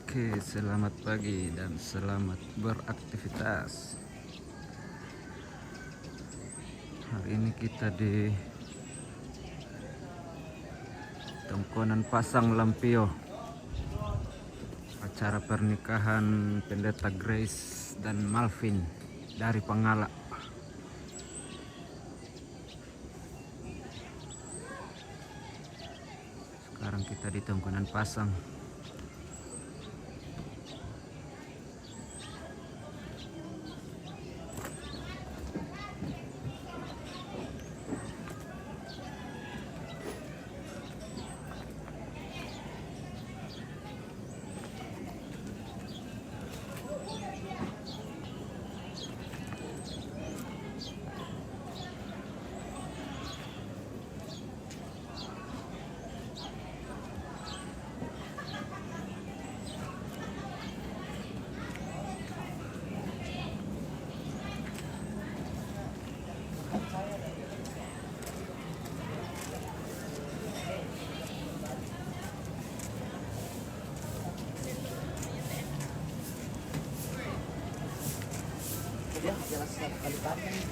Oke, selamat pagi dan selamat beraktivitas. Hari ini kita di Tongkonan Pasang Lampio. Acara pernikahan Pendeta Grace dan Malvin dari Pangala. Sekarang kita di Tongkonan Pasang.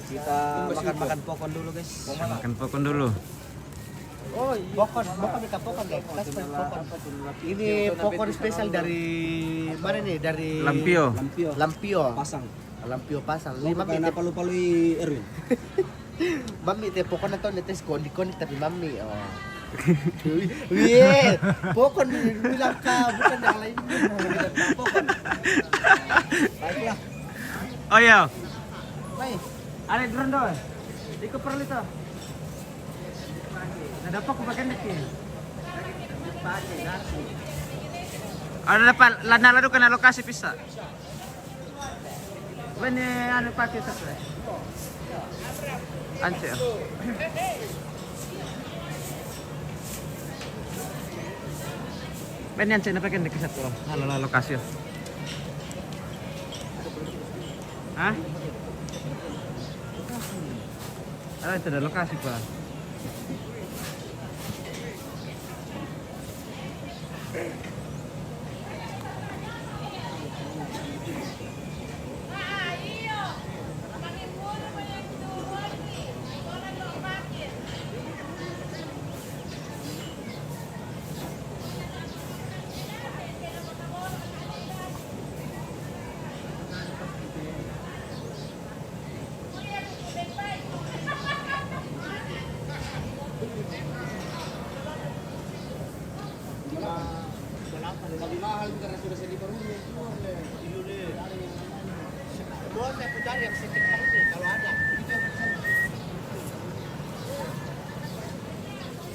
Kita makan pokon dulu, guys. Makan pokon dulu. Oh, iya. Pokon kita pokon, guys. Pokon. Ini pokon spesial dari mana nih? Dari Lampio. Pasang. Lampio Pasang. Ini mami na palu-palu Erwin. Mami te pokon na to netes kondi tapi mami. Oh. Wih, pokon bilang ka bukan yang lain. Pokon. Baiklah. Oh iya. Baik. Ada drone doon. Di ko perlu ito. Nadapat ko bagan naki. Ada dapat lado ka na lokasi pisa. When ano pati sa pre. Anche. Ben yan na bagan naki sa to. Halo lokasi. Hah? Ah, itu ada lokasi pak. Lebih mahal karena sudah saya diperlukan. Boleh saya cari yang sekitar ini kalau ada.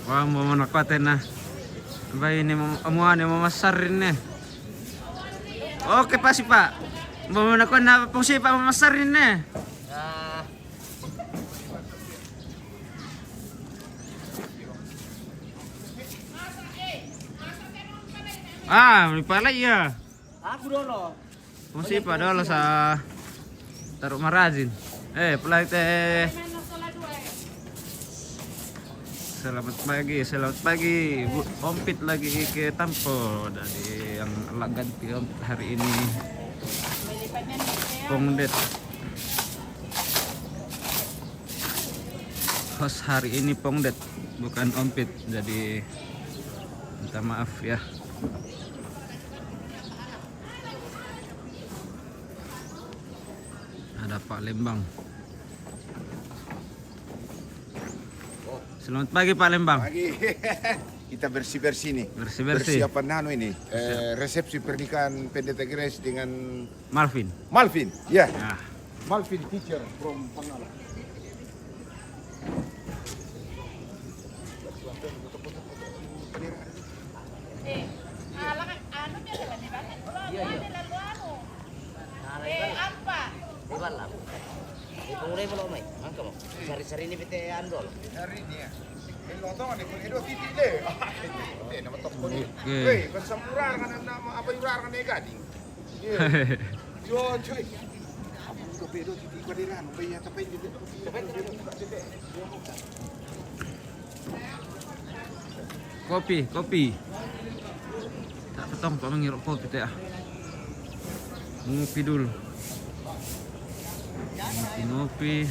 Wah, mau nakuatin na. Ba ini amuan mau masarin nih. Oke pasti pak. Mau nakuat na fungsi pak memasarin nih. Ah, pala iya. Aku dulu. Fungsi pak dulu sa taruh marajin. Pelai teh. Selamat pagi. Ompit lagi ke Tampo dari yang ganti ompit hari ini. Pongdet. Host hari ini Pongdet, bukan ompit. Jadi minta maaf ya. Ada Pak Lembang. Selamat pagi Pak Lembang. Pagi. Kita bersih-bersih nih. Bersih-bersih. Persiapan ini. Resepsi pernikahan Pendeta Grace dengan Malvin. Malvin. Ya. Nah, Malvin teacher from Pangala. Sari-sari ini pete andol. Hari ini ya. Lotong ni edo titik le. Nama toko ni. Oke. Wei, bersampuran kan nama apa yurar kan gading. Yo, cuy. Aku pedo titik kadiran, bayar tapi dia. kopi. Tak petong Pak menghirup kopi teh. Ngopi dulu. Ngopi.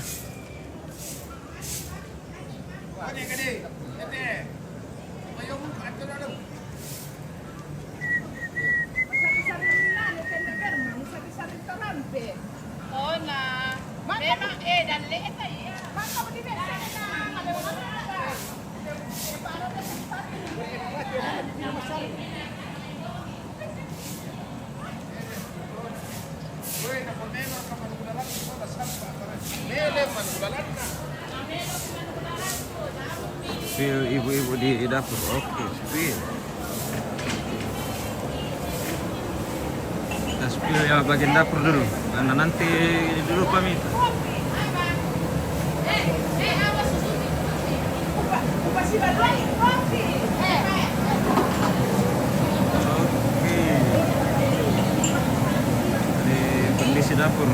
Oh na. Memang dan liit ay. Maka mo di Spill ibu-ibu di dapur. Oke, spill. Kita spill yang bagian dapur dulu. Karena nanti dulu pamit. Oke. Ini kondisi dapur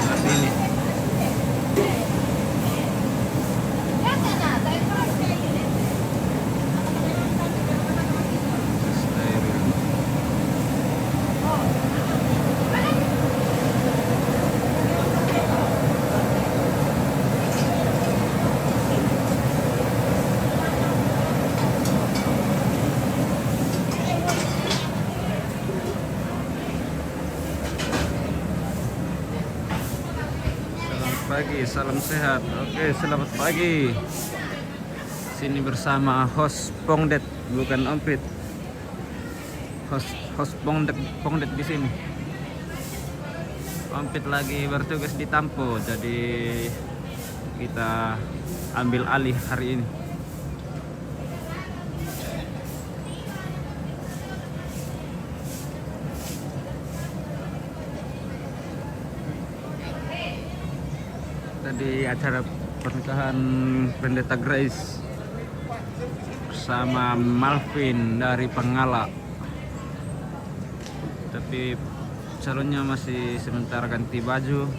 saat ini. Pagi, salam sehat. Oke, selamat pagi. Sini bersama host Pongdet, bukan Ompit. Host Pongdet di sini. Ompit lagi bertugas di Tampo, jadi kita ambil alih hari ini. Tadi acara pernikahan Pendeta Grace bersama Malvin dari Pengala, tapi calonnya masih sementara ganti baju.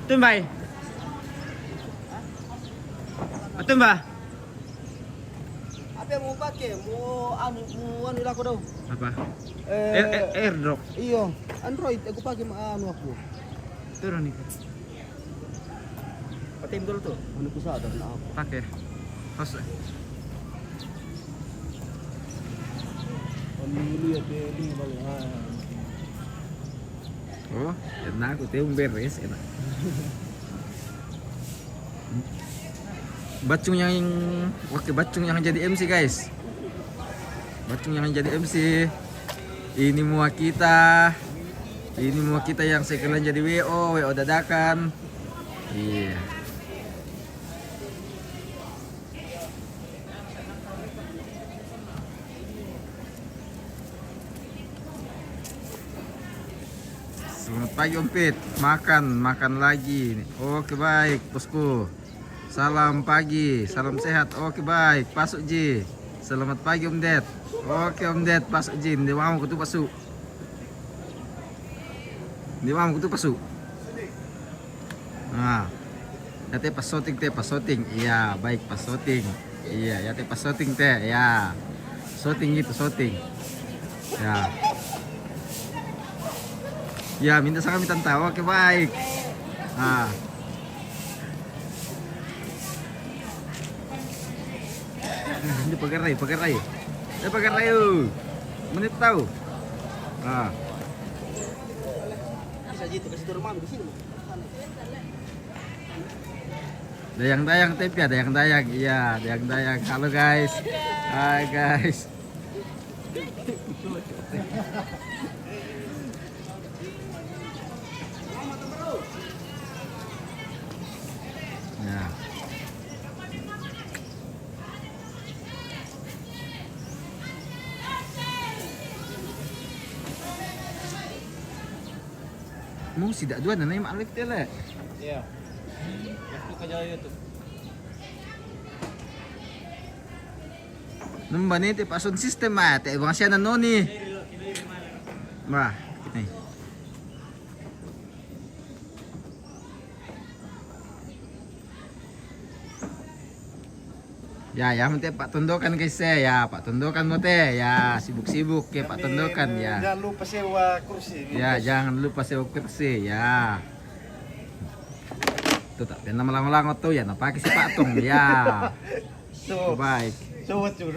Tumbay. Tumbah. Apa yang mau pakai? Mau anu aku daw. Apa? Eh, Airdrop. iyo, Android aku pakai anu aku. Turun nih. Patim dulu tuh. Anu ku sadar na ako. Pakai. Host. Lihat ini balik. Oh, enak aku teh beres enak. Bacung yang jadi MC guys. Bacung yang jadi MC. Ini mua kita. Ini mua kita yang sekalian jadi WO dadakan. Iya. Selamat pagi Ompit, makan lagi. Oke baik bosku. Salam pagi, salam sehat. Oke baik, pasuk Ji. Selamat pagi Om Ded. Oke Om Ded, pasuk Ji. Di mau kutu pasuk. Di mau kutu pasuk. Nah, ya teh pas shooting. Iya baik pas shooting. Iya ya teh pas shooting teh ya. Shooting gitu shooting. Ya. Ya, minta sangat minta tahu. Oke, baik. Nah. Ini pakai rai. Ya pakai rai. Menit tahu. Nah. Bisa gitu kasih turun mami di sini. Dayang tapi ada yang dayang. Iya, dayang. Halo guys. Hai guys. Ya. Mau sidak dua nanay maalik tele. Iya. Waktu kerja itu. Nung ba nito pa sound system te bang siya na noni. Ba, kita. Ya mo te Pak tundukan guys ya, Pak tundukan mo te. Ya, sibuk-sibuk ya Pak tundukan ya. Jangan lupa sewa kursi. Ya, jangan lupa sewa kursi ya. Tuh tak pernah melang-melang tuh ya, napaki si Pak Tong ya. So, Baik. so what you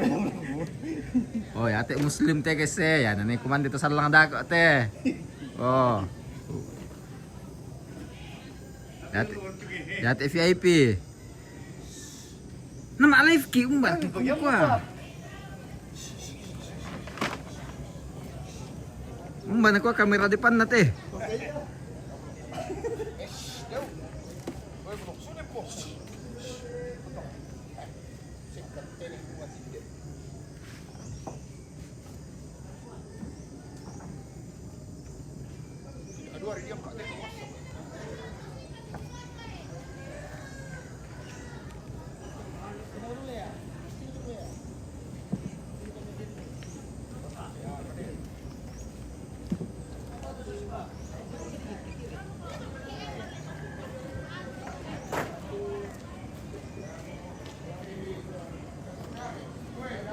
Oh ya, te muslim te guys ya. Nanti kuman dito sa lang dako te. Oh. Ya te VIP. Nama live ki umbar ki kuwa. Umbar na kuwa kamera depan na te. Aduh, hari dia buka teko.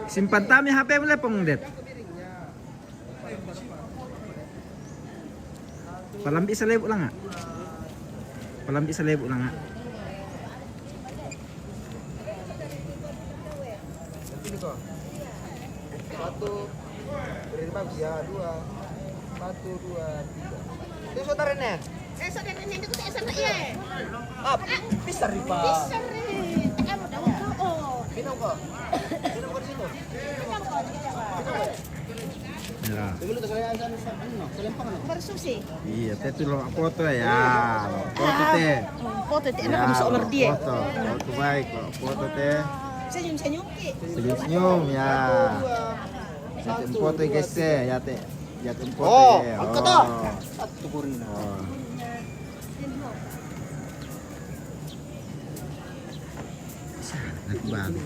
Simpan tami HP mo lepong det. Palambi sa lebo lang nga. Palambi sa lebo lang nga. Satu, beri bagus ya, dua, satu, dua, tiga. Itu saudaranya. Sa din hindi ko sa isa na iya. Ah, pisar ripa. Bisa rin. Ano daw ko? Minum kok. Minum kok di situ. Ya. Dulu tuh saya sa ano, sa lempang ano. Marsusi. Iya, te tu lo foto ya. Foto te. Foto ti anak mo sa umar dia. Foto. Foto baik kok. Foto te. Senyum-senyum ki. Senyum-senyum ya. Satu foto guys ya te. Ya te foto Oh, ya. angkat dah. Satu kurina. Oh. Bang.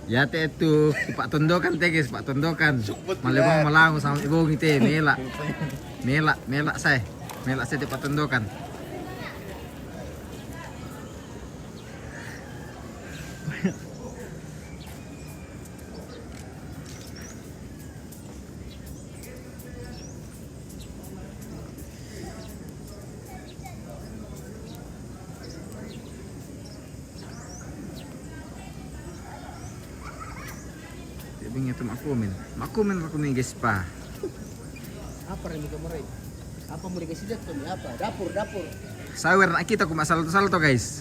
Ya te itu Pak Tondokan te guys, Pak Tondokan. Malimang malango sama ibu ngite mela. Mela saya. Mela saya te Pak Tondokan. Sabi nga ito makumin ako ni guys pa. Apa rin kamu rin? Apa mo rin kasi dito? Apa? Dapur. Sawer na kita kung masalto guys.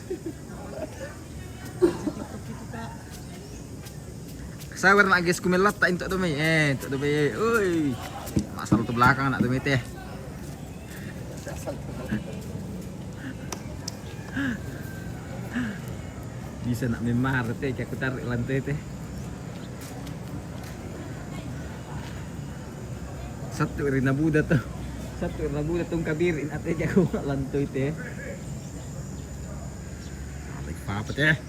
Sawer na guys kumilat ta into dumay into dumay. Uy. Masalto belakang na dumay teh. Bisa nak memar teh aku tarik lantai teh. Satu rin nabuda to. Satu rin nabuda tong kabirin at jago lantoy te. Like papa te.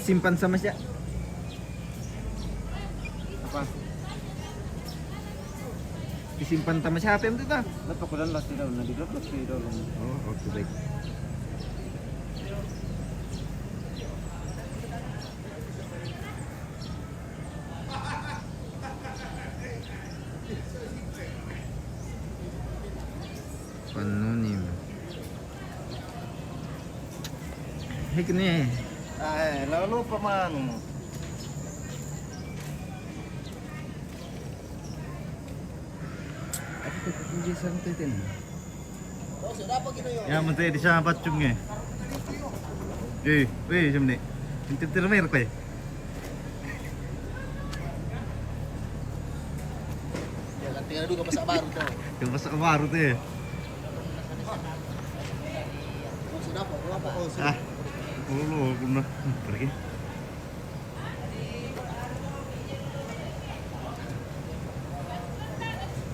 Simpan sama siya. Apa? Disimpan sama siapa itu ta? Lepas ko lang last daw, nandito daw. Oh, oke baik. Anonim. Hei kene. Ah, lalu lupa man. Aku tak punya santai ten. Oh, sudah apa gitu yo? Ya, menteri di sana pacungnya. Weh, jam ni. Tintir mer ko. Ya kan tinggal dulu masak baru tuh. Yung masak baru tuh. Oh, sudah apa? Oh, Ah, ulo ko na. Pergi.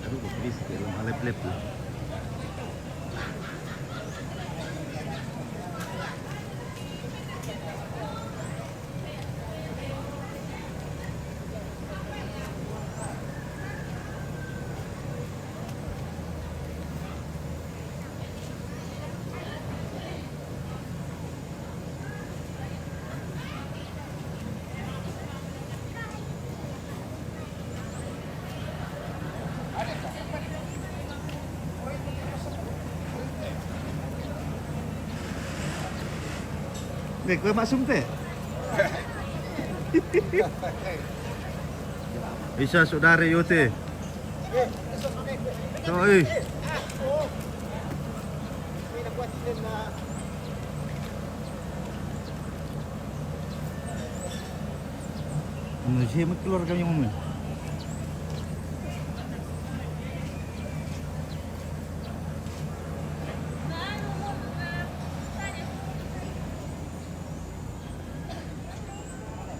Aduh, please, dalam alep-lep lah. Nih, kue maksum teh. Bisa saudara yote. Oi. Siapa keluarga yang mau?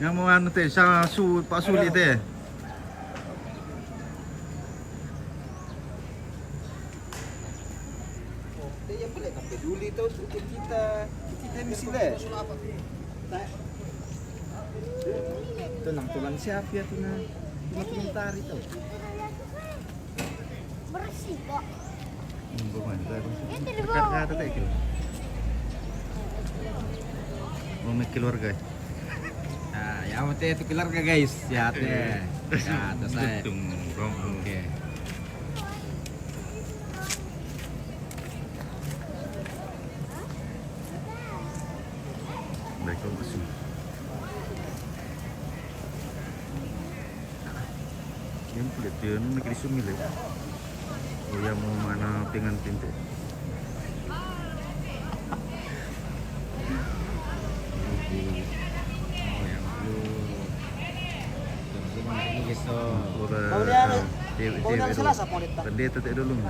Yang mau anu teh sama Pak Suli teh. Dia boleh tak peduli tuh untuk kita. Kita mesti deh. Itu nang tulan siapa ya tuh nang? Tulan tari tuh. Bersih kok. Bukan. Ini di Kata bawah. kata teh kilo. Mau keluarga. Nah, ya mati itu keluarga guys. Ya teh. Ya atas saya. Oke. Baik kau masuk. Yang kulit dia nu mikir sumil ya. Oh yang mau mana pengantin teh. Oh, yang blue. Teman-teman ini gitu. Mau dia mau dia selasa mau dia. Pendeta teh dulu.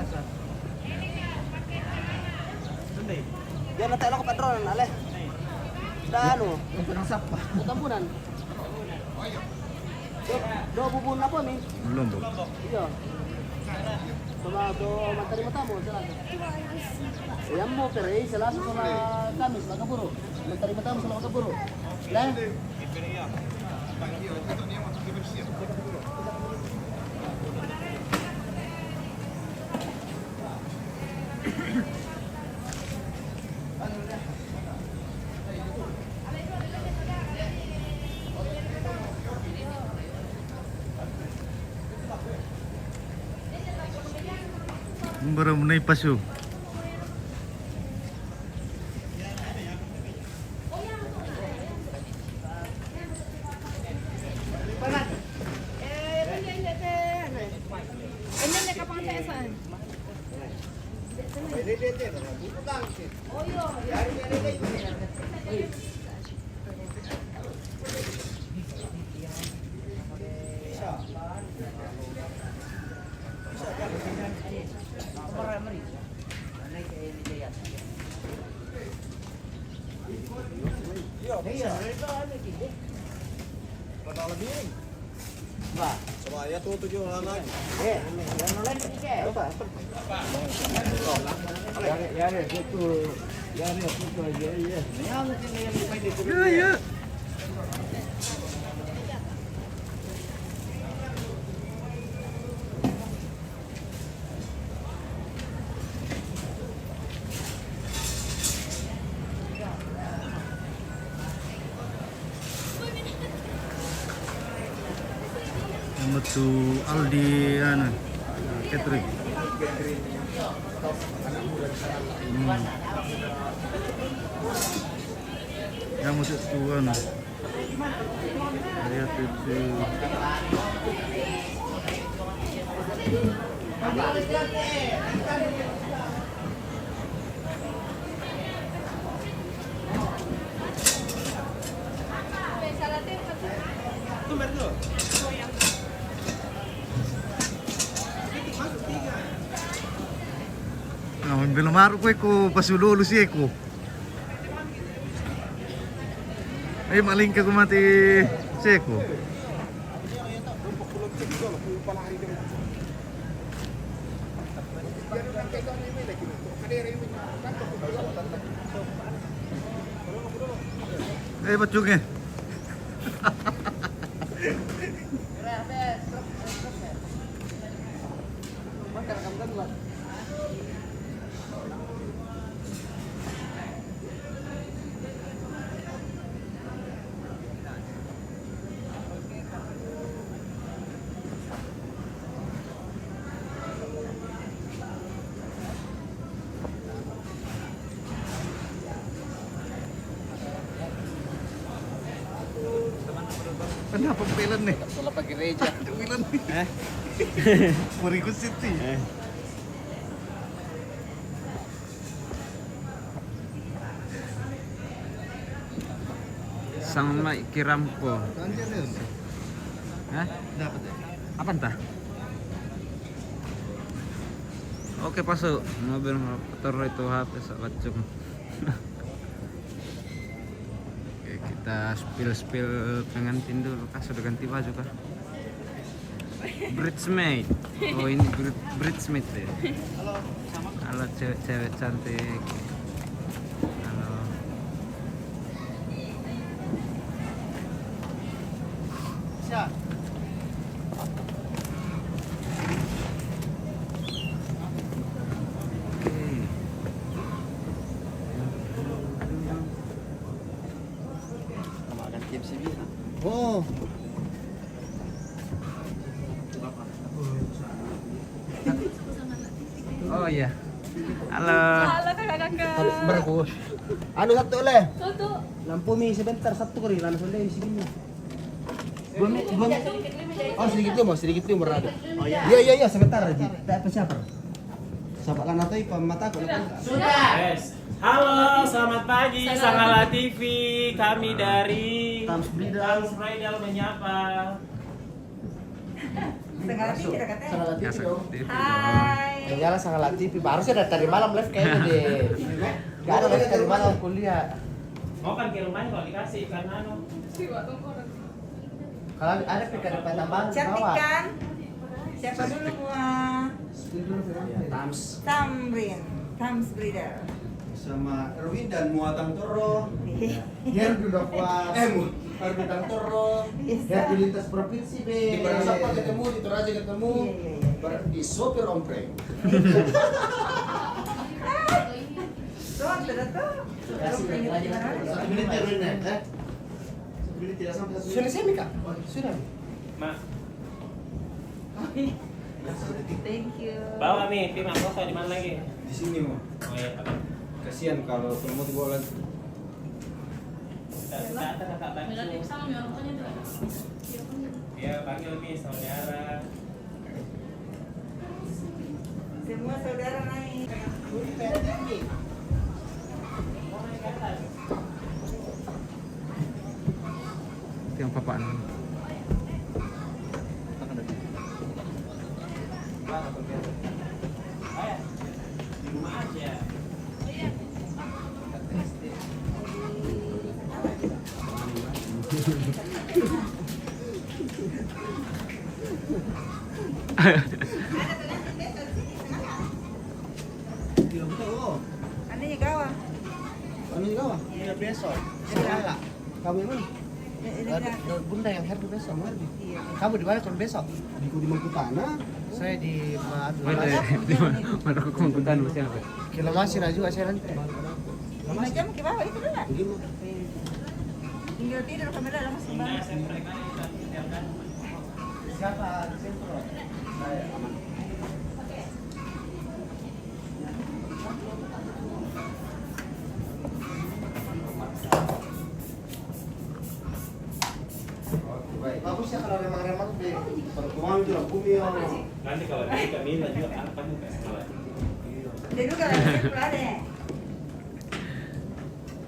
Dia nanti lo ke patron aleh. Dah anu, tampunan. Do bubun apa nih? Belum, Bu. Iya. Sama do materi matamu selasa. Yang mau pergi selasa sama Kamis maka buru. Materi matamu sama maka buru. Lah. Baru menaik pasu. Saya tuh 7 orang lagi. Yang lain ketiga. Apa? Ya, itu. Ya, itu aja ya. Yang Ya, ya. Nama tu Aldi ana catering. Yang masuk tu ana. Lihat itu. Nah, belum maru ko pasululu si ko. Ay maling ka kumati seko. Eh bacungnya. Kenapa pelan nih? Salah pakai gereja. Pelan nih. Berikut City. Sama kirampo. Hah? Dapat ya? Apa entah? Oke pasuk mobil motor itu HP selacung. Oke, kita spill pengantin dulu kah sudah ganti baju kah? Bridesmaid. Oh ini bridesmaid ya. Halo cewek-cewek cantik. Halo. Siap. Makan KFC bisa. Oh. Oh iya. Halo. Halo kakak-kakak. Bagus. Anu satu oleh. Tutu. Lampu mi sebentar satu kali langsung deh isi gini. Dua menit. Oh sedikit dulu berada. Oh iya. Iya sebentar aja. Apa siapa? Siapa kan atau pemata aku? Yes. Halo, selamat pagi, Sangala TV. Kami dari Tams Bridal. Tams Bridal menyapa. Sangat Ya, TV dong. TV dong. Hai. Yang nyala Sangat TV. Harusnya dari tadi malam live kayaknya deh. Gak ada live tadi malam kuliah. Mau kan ke rumahnya kalau dikasih ikan anu. Kalau ada PK depan tambahan Cantik bawa. kan? Siapa dulu gua? Tams Tams Breeder. sama Erwin dan Muatang Toro. Dia udah kuat. Muatang Toro. Dia di lintas provinsi be. Di Barasapa ketemu, di Toraja ketemu, Iya. di sopir ompreng. Tuh, ada tuh. Satu menit ya Erwin ya. Satu menit tidak sampai 1 menit. Sudah semi kak? Sudah. Ma, Thank you. bawa Mi, tim foto di mana lagi? Di sini mau. Oh iya, Pak. Kasihan kalau mau dibawa lagi. Kita kakak bantu. Ya, panggil Mi saudara. Semua saudara naik. Itu yang papaan. Di rumah aja. Ano yung gawa? Ano juga wah? Iya besok. Segala. Kamu yang mana? Ini na. Bunda yang Herdi besok, mau Herdi. Iya. Kamu di mana kalau besok? Di Mangkutana. Saya di Mana aku mengikutan masih apa? Kilomasir juga saya nanti. 5 jam ke bawah itu na. Tinggal tidur kamera lang sa bawah. Siapa di sentro? Saya aman. Bagus ya kalau remang-remang deh. Pertemuan juga bumi ya. Nanti kalau dia kami juga apa nih kalau Dia juga lagi ada.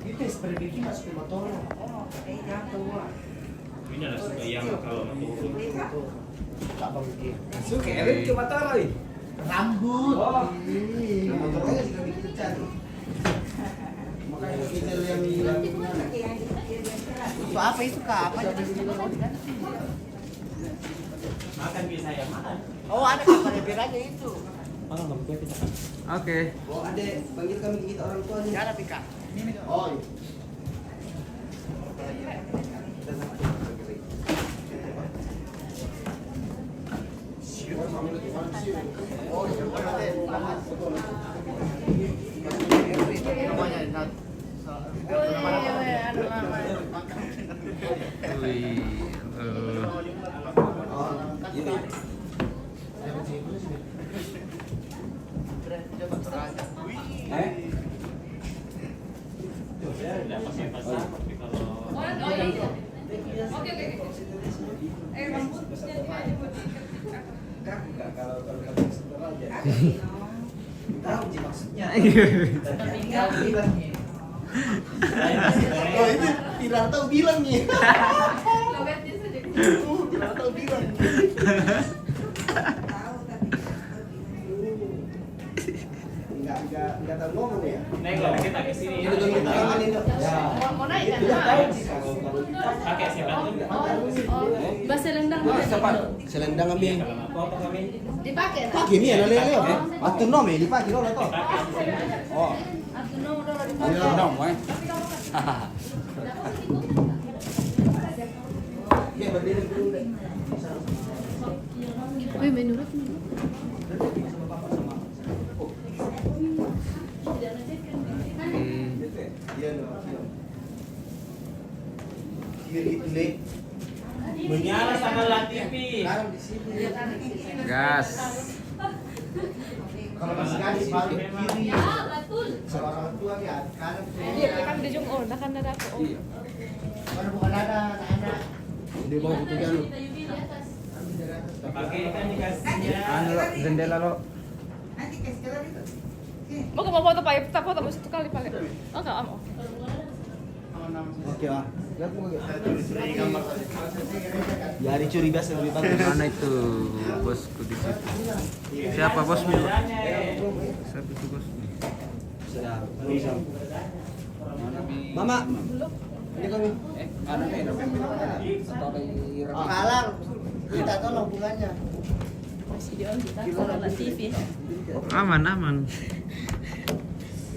Itu seperti bikin masuk ke motor. Oh, eh jatuh. ini ada suka yang kalau menurut Tak bang bikin. suka Erin cuma tahu kali. Rambut. Oh. Motornya juga bikin cat. Makanya kita yang itu apa itu kak? Apa Makan bisa ya makan. Oh ada kabar biranya itu. Makan nggak boleh kita kan. Oke. Oh adek, panggil kami kita orang tua nih. Ada pika. Oh iya. Wih. Ya, udah pakai pasar tapi kalau Oh iya. Oke. kaku nggak kalau kamu sebentar aja. Tahu sih maksudnya. Tahu bilangnya. Oh itu tidak tahu bilangnya. Tidak tahu bilang. Tahu tapi Enggak tahu ngomong ya. Nih kalau kita ke sini. Itu dong kita tangan itu. Ya. Mau naik kan? Itu tahu sih kalau Pakai siapa tuh? Bahasa Selendang selendang ambil. Kalau mau foto kami. dipakai. Pakai ni ada lele. Waktu nom ya dipakai dulu tuh. Oh. Nom eh. Ya berdiri dulu deh. Wih, menurut Iya no. Kiri itu nih. Menyala sama TV. Sekarang di sini. Gas. Kalau masih gadis baru kiri. ya betul. Kalau orang tua ya kanan. Dia kan di jong oh, kan ada aku. Iya. Mana bukan ada anak-anak. Di bawah itu kan. Pakai kan dikasihnya. Anu lo, jendela lo. nanti kasih keluar itu. Mau ke mau foto Pak, kita foto satu kali paling. Oh, enggak mau. Oke lah. Lihat mau ya hari curi biasa lebih bagus. Mana itu bosku di situ? Siapa bosmu? Siapa itu bosmu? Sudah. Mama. Ini kami. Ada nih, atau Halang. Kita tolong bunganya. Video kita salah TV. Aman, aman.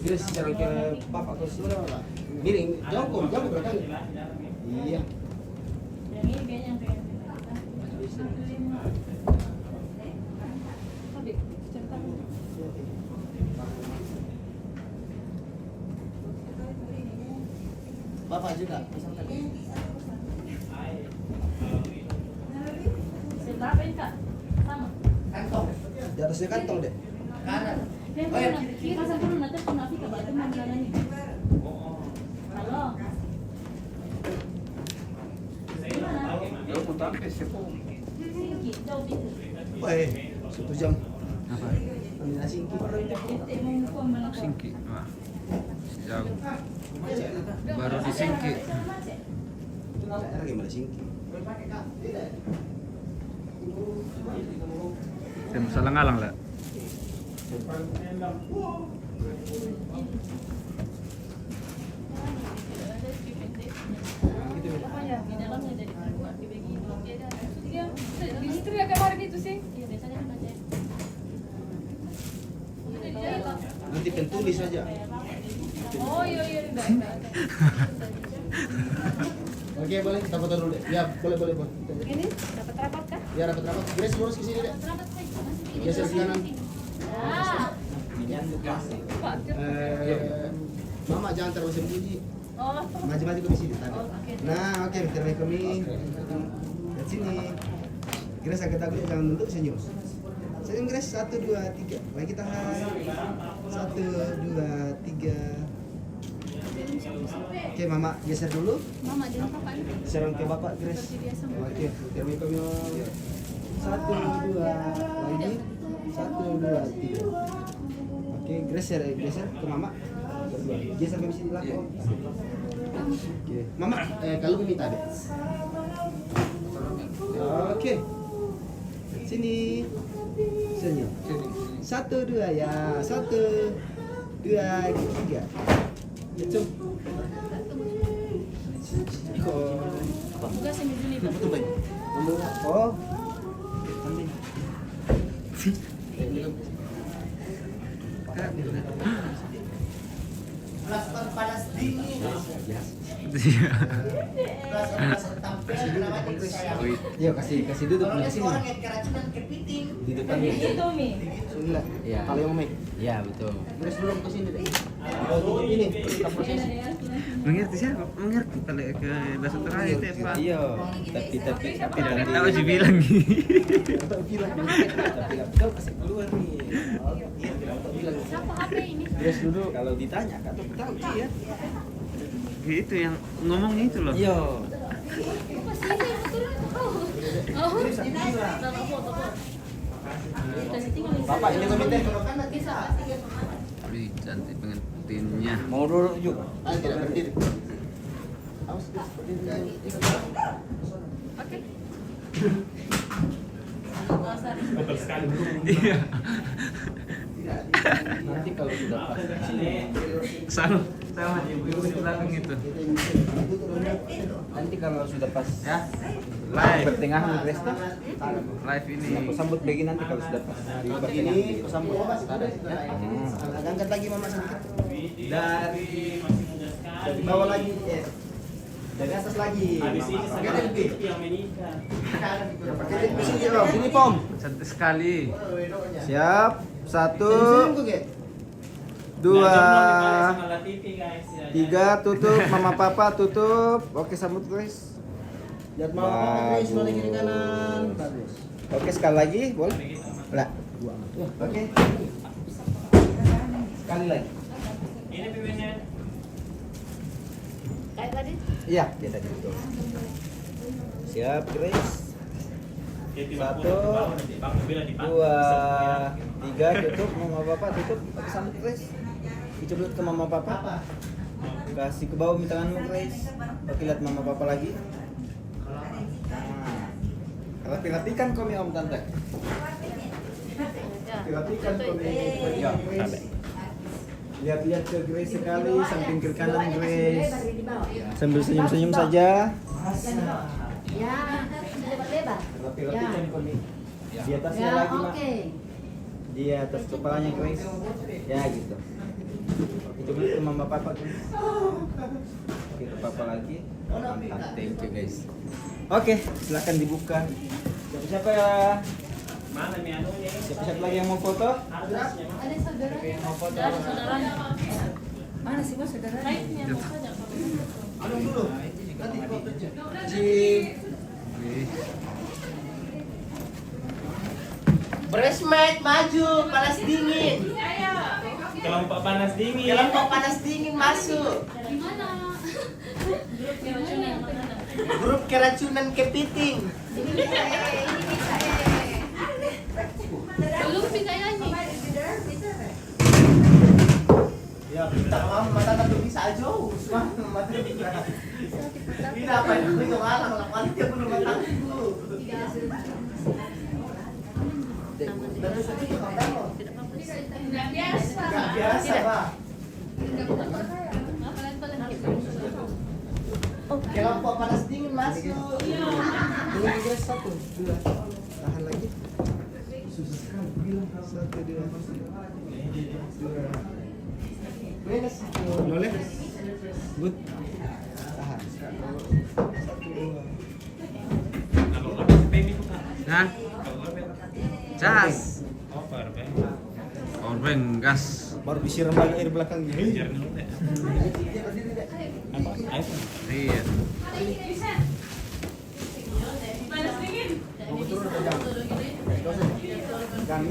Dia secara ke papa ke sini lah. Miring, jongkok belakang. Iya. Yang ini kayaknya yang kayak Tapi cerita Bapak juga. berapa ini Kak? Sama. Kantong. Di atasnya kantong deh. Kanan. Oh ya, pasang dulu nanti penafi ke batu mana nih? Halo. Singki, jauh itu. Wah, 1 jam. Apa? Ambil singki. Singki. Wah. Jauh. Baru di Singki. Lagi mana singki? Saya salah ngalang lah. Di situ ya kemarin itu sih. Nanti pentulis saja. Oh iya iya enggak. Oke, boleh kita foto dulu deh. Ya, boleh. Ini dapat rapat kah? Ya, rapat-rapat. Grace lurus ke sini deh. Geser ke kanan. Ah. Pak. Mama jangan terlalu sembunyi. Oh. Maju-maju ke sini tadi. Nah, oke, terbaik kami. Lihat sini. Grace angkat dagunya jangan nunduk, senyum. Senyum Grace, 1, 2, 3. Baik kita hai. 1, 2, 3. Oke, Mama geser dulu. Mama jangan kapan? Serang ke Bapak Grace. Oke, terbaik kami. 1, 2, lagi. 1, 2, 3. Oke, geser ke Mama. Geser ke sini lagi. Oke, Mama, kalau minta deh. Oke. Sini. Senyum. 1, 2 ya. 1, 2, 3. Jom. Buka sini dulu Pak. Betul baik. Oh. Sambil. Plastik panas dingin. Yuk kasih duduk di sini. Di depan nih. Itu Mi. Sini lah. Iya. Kalau yang mau Iya, betul. terus belum ke sini deh. Oh, ini kita proses. Mengerti siapa? Mengerti kalau ke bahasa terakhir itu apa? Iya, tapi Tidak tahu sih bilang. Tahu bilang. tapi kau kasih keluar nih. Iya, tidak tahu bilang. Siapa HP ini? Terus duduk. Kalau ditanya kau tahu sih ya. Itu yang ngomong itu loh. Iya. Apa sih ini betul? Oh. Bapak foto. Dikasih tinggal di Bapak ini komite. Bisa. Wih, cantik pengantinnya. Mau dulu yuk. Tidak berdiri. Awas berdiri. Oke. Betul sekali. Iya. Nanti kalau sudah pas. Sama ibu di belakang itu. Nanti kalau sudah pas Ya. Live. pertengahan Kresta. Live ini. Aku sambut begini nanti kalau sudah pas. Di pertengahan. Ini aku sambut. Angkat lagi mama sedikit. Dari bawah lagi. Dari atas lagi. Habis ini Pakai sama lebih. yang menikah. Pakai di sini Om. Sini Pom. Cantik sekali. Siap. 1 2 3 tutup mama papa tutup. Oke sambut guys. Lihat mama papa guys balik kiri kanan. Bagus. Oke sekali lagi boleh? Lah. Oke. Sekali lagi. Ini pimpinnya. Kayak tadi. Iya, dia tadi betul. Siap, Grace. Satu, 2 3 tutup mama papa tutup. Oke sambut Grace. Dicoblot ke mama papa. Kasih ke bawah tanganmu Grace. Oke lihat mama papa lagi. Nah, rapi-rapikan komi om tante. Rapi-rapikan komi. Ya, lihat-lihat ke Grace sekali, samping kiri kanan Grace. Sambil senyum-senyum saja. Ya, lebar-lebar. Rapi-rapikan komi. Di atasnya Ya, lagi mak. oke. Di atas kepalanya Grace. Ya gitu. Oke, coba ke mama papa Grace. Oke, ke papa lagi. Mantap, thank you guys. Oke, silakan dibuka. Siapa-siapa ya? Mana nih anunya? Siapa-siapa lagi yang mau foto? Ada saudara. Mau foto? Ada saudaranya. Mana sih Mas saudara? Lainnya mau saja. Adung dulu. Nanti foto aja. Bresmet maju, panas dingin. Kelompok panas dingin. Kelompok panas dingin masuk. Gimana? Grup keracunan yang mana? Grup keracunan kepiting. Belum bisa nyanyi. Ya, Tak mau mata tak bisa aja. Mata tidak. Tidak apa itu itu malang lakukan dia belum matangku. Nggak biasa. Enggak biasa, Pak. Kelompok panas dingin masuk. Dulu juga 1, 2. Tahan lagi. Susah sekali bilang 1, 2. Minus. Boleh? Good. Tahan. 1, 2. Nah, cas. Over, Powerbank gas. Baru disiram lagi air belakang gini. Apa? iPhone. Iya. Kami.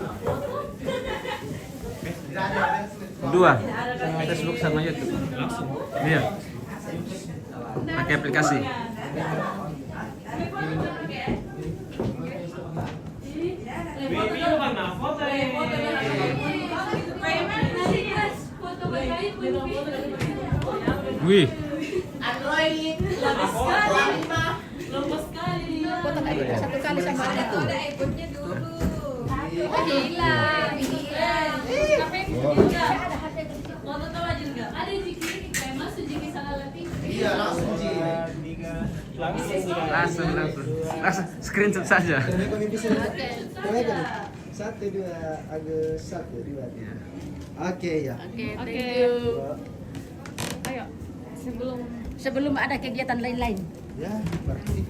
Dua. Facebook sama YouTube. Langsung. Iya. Pakai aplikasi. Baby, lu mana foto ya? Wih. Android. Lepas sekali. Foto kayak satu kali sama itu. Hilang. Apa yang juga? Mau tahu aja enggak? Ada jiki kayak masuk jiki salah latih. Iya, langsung Ji. Langsung screenshot saja. Kami bisa. Boleh kan? 1, 2, agak 1, 2. Oke ya. Oke, thank you. Ayo, sebelum ada kegiatan lain-lain. Ya, berarti.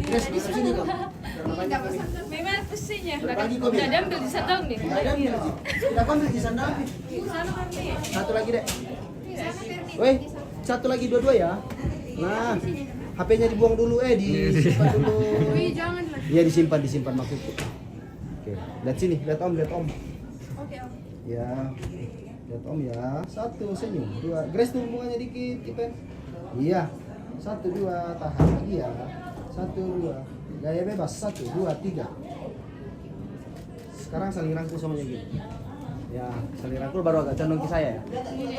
Terus di sini kok. Memang pesingnya. Berbagi kok. Udah diambil di sadang nih. Ada ambil Ji. Sudah ambil di sana. Satu lagi dek. Woi, satu lagi dua-dua ya. Nah, HP-nya dibuang dulu disimpan dulu. Jangan lah. Iya disimpan maksudku. Oke, lihat sini, lihat Om. Oke. Ya. Lihat Om ya. 1 senyum, 2. Grace tuh bunganya dikit, Ipen. Iya. 1, 2, tahan lagi ya. 1, 2. Gaya bebas 1, 2, 3. Sekarang saling rangkul semuanya gini. Ya, saling rangkul baru agak condong ke saya ya.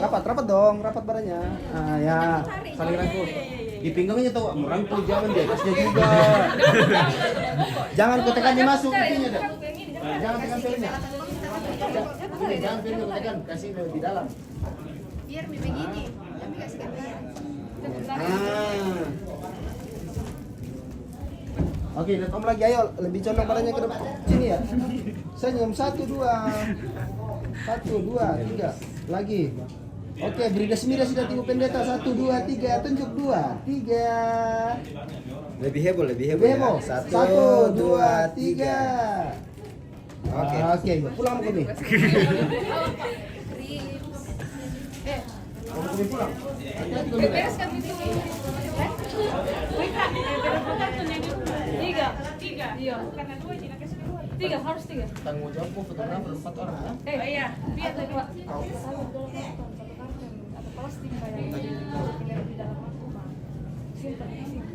Rapat dong, rapat badannya. Nah, ya, saling rangkul. Di pinggangnya tuh merangkul, jangan di atasnya juga. Jangan ketekan dia masuk itunya deh. Jangan tekan pelnya. Jangan pelnya tekan, kasih di dalam. Biar begini. Tapi kasih gantian. Oke, lihat Om lagi, ayo lebih condong badannya ke depan. Sini ya. Senyum 1, 2. 1, 2, 3. Lagi. Oke, beri desmida sudah tipu pendeta. 1, 2, 3. Tunjuk 2, 3. Lebih heboh Lebih heboh. 1, 2, 3. Oke, pulang ke sini. Kamu kami pulang. Bereskan itu. Tiga. Iya. Karena 2 Cina kasih 2. 3 harus 3. Tanggung jawabku fotografer 4 orang ya. Iya. Biar ada 2. Satu karton atau plastik kayak di dalam rumah. Simpan di sini.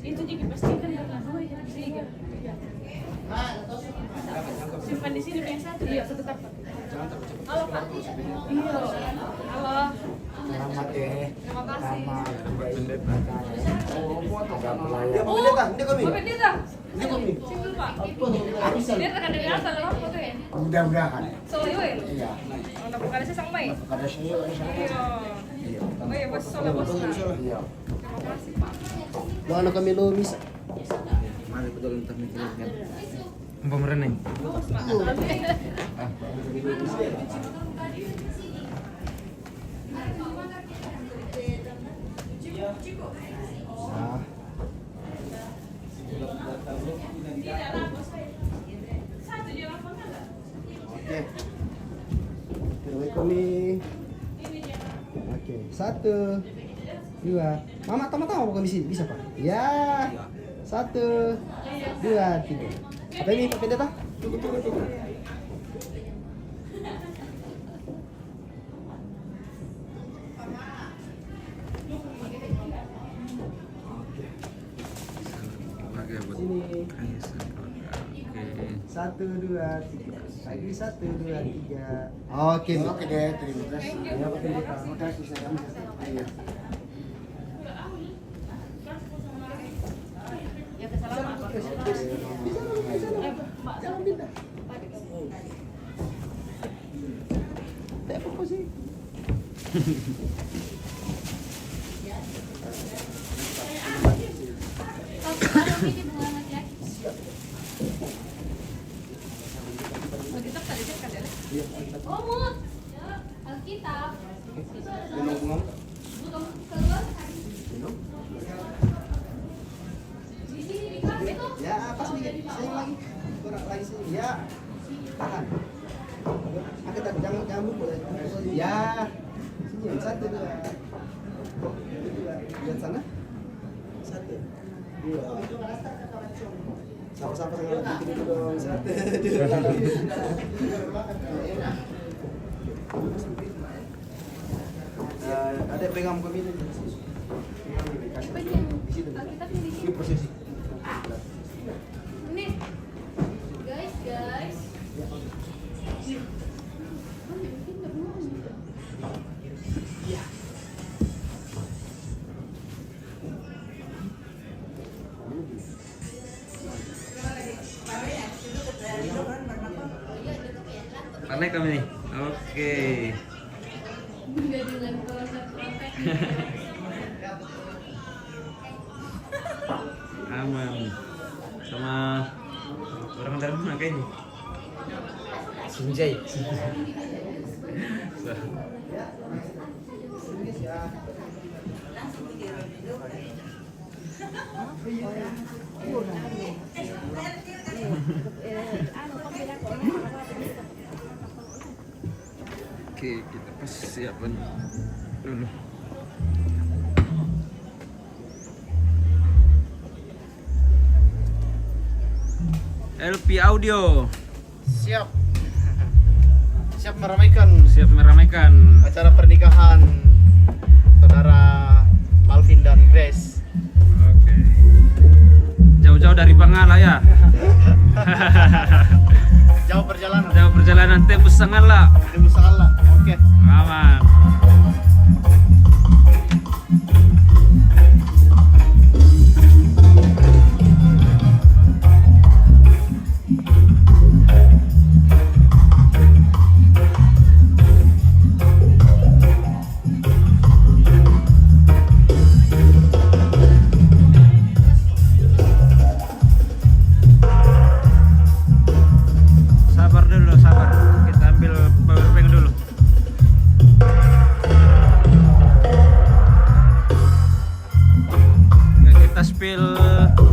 Itu juga pastikan karena 2 jangan 3. Simpan di sini yang 1. Iya, 1 karton. Halo Pak. Iya. Halo. Selamat ya. Terima kasih. Dia mau pendeta, ini kami. Pendeta. Ini kami. Simpel Pak. Bisa. Dia tekan dari atas dalam foto ya. Mudah-mudahan. Soalnya ya. Iya. Untuk bukan saya sang mai. Ada saya, ada saya. Iya. Oh iya, bos soalnya bos. Iya. Terima kasih Pak. Doa kami lo misa. Mari betul untuk mikirkan. Pemereneng. Bos Pak. Nah. Oke. Terus kami. Oke, 1, 2. Mama tama-tama bukan di sini, bisa Pak? Ya. 1, 2, 3. Apa ini Pak Pendeta? Tunggu. Sini. 1, 2, 3. Lagi 1, 2, 3. Oke deh, terima kasih. Ya Pak Pendeta, terima kasih saya. Iya. Ya kesalahan Pak. Jangan pindah. Tak apa sih. Oh, Mut. Alkitab. Ngomong. Bukan keluar. Di sini di kelas itu. Ya, pas dikit. Saya lagi. Kurang lagi sini. Ya. Tahan. Angkat tak jangan lupa. Ya. Sini 1, 2. Lihat sana. 1, 2. Sama-sama dengan bikin itu dong. 1, 2. Ada pegang kami ini. Alkitabnya di sini. Ini prosesi. Nih. Guys. Pandai kami nih. Oke. Enggak dengan konsep Aman. Sama orang dari mana kayak ini? Sunjay. Oke, kita persiapan dulu. LP Audio Siap. Siap meramaikan siap meramaikan acara pernikahan saudara Malvin dan Grace. Oke. Jauh Jauh-jauh dari Pangala ya. Jauh perjalanan. Jauh perjalanan tembus Sangala. Ibu salah. Oke. Aman. Sabar dulu, sabar. Kita ambil powerbank dulu. Oke, kita spill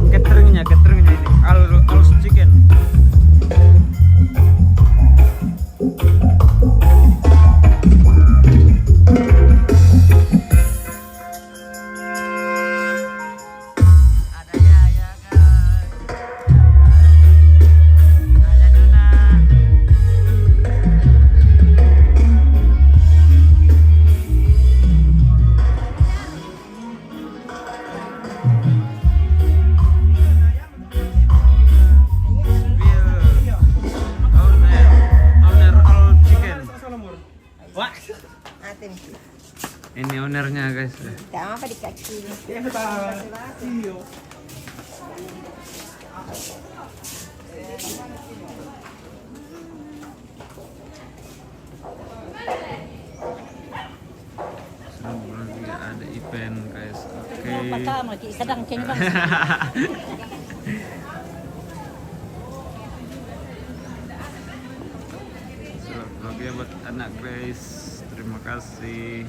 cateringnya ini. All chicken. Ada ya guys. Ada Nuna. Owner all chicken. Atin. Ini ownernya guys. Tama pa di kaki. Seru lagi ada event guys. Oke. Pertama, sedang kini bang. Selamat pagi ya buat anak Grace. Terima kasih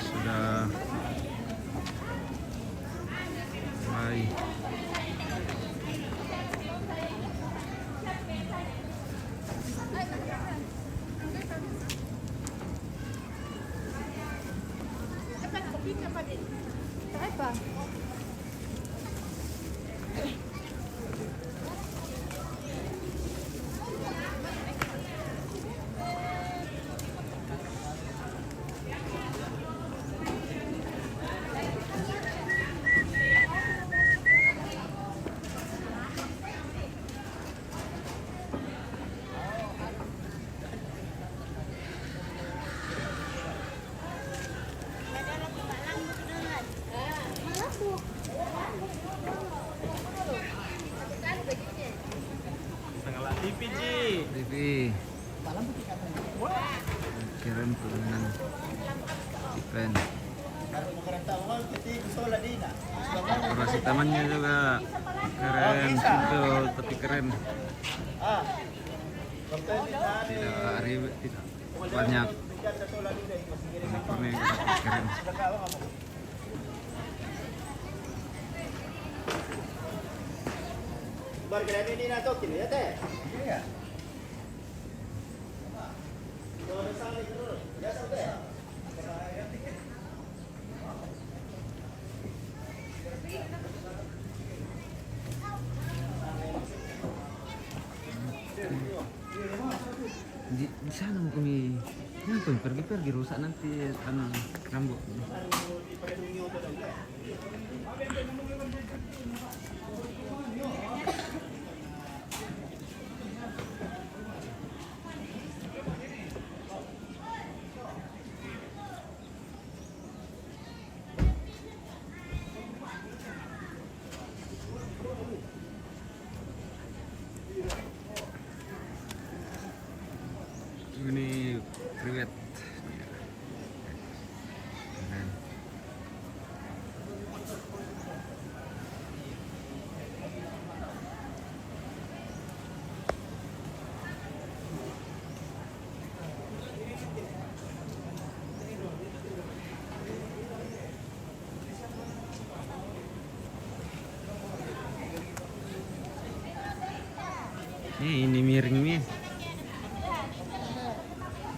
sudah mulai. Tengah TV Ji. TV. Keren dengan event. Dekorasi tamannya juga keren, simple tapi keren. Tidak ribet, tidak banyak. Unik-unik tapi keren. Bergerak ini nak tokin ya teh. Iya. Di sana mau kami ngapain pergi rusak nanti rambut. Ini privet. Keren. Ini miring nih.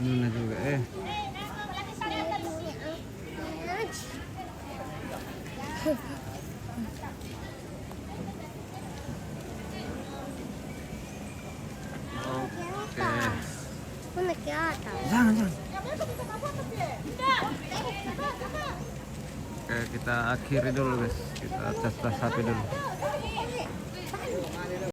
Nuna juga Oke. Jangan. Oke, kita akhiri dulu guys. Kita tes HP dulu.